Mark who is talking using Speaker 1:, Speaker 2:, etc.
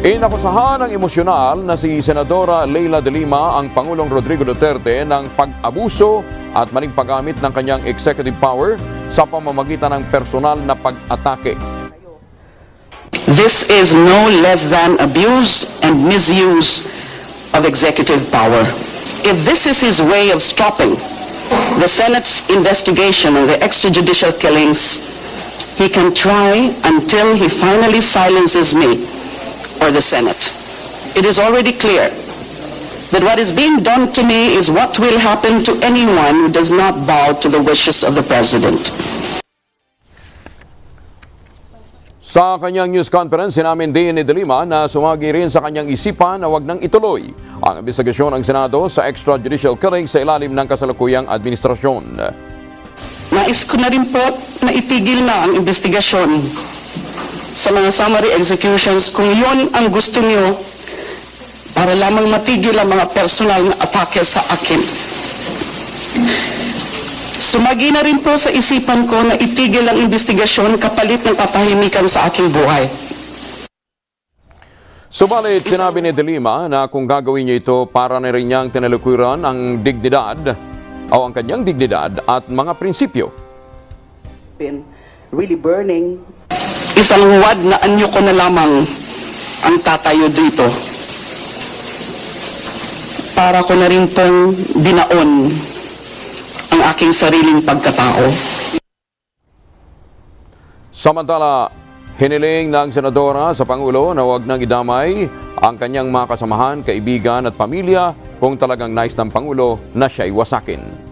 Speaker 1: Inakusahan ng emosyonal na si Senadora Leila de Lima ang Pangulong Rodrigo Duterte ng pag-abuso at maling paggamit ng kanyang executive power sa pamamagitan ng personal na pag-atake.
Speaker 2: This is no less than abuse and misuse of executive power. If this is his way of stopping the Senate's investigation of the extrajudicial killings, he can try until he finally silences me or the Senate. It is already clear that what is being done to me is what will happen to anyone who does not bow to the wishes of the President.
Speaker 1: Sa kanyang news conference, sinamin din ni De Lima na sumagi rin sa kanyang isipan na wag nang ituloy ang investigasyon ng Senado sa extrajudicial killing sa ilalim ng kasalukuyang administrasyon.
Speaker 2: Nais ko na rin po na itigil na ang investigasyon sa mga summary executions kung yon ang gusto niyo para lamang matigil ang mga personal na atake sa akin. Sumagi na rin po sa isipan ko na itigil ang investigasyon kapalit ng katahimikan sa aking buhay.
Speaker 1: Subalit, sinabi ni De Lima na kung gagawin niya ito para na rin niyang tinalikuran ang dignidad o ang kanyang dignidad at mga prinsipyo.
Speaker 2: Been really burning. Isang huwad na anyo ko na lamang ang tatayo dito. Para ko na rin pong binaon ang aking sariling pagkatao.
Speaker 1: Samantala, hiniling ng Senadora sa Pangulo na huwag nang idamay ang kanyang mga kasamahan, kaibigan at pamilya kung talagang nais ng Pangulo na siya'y wasakin.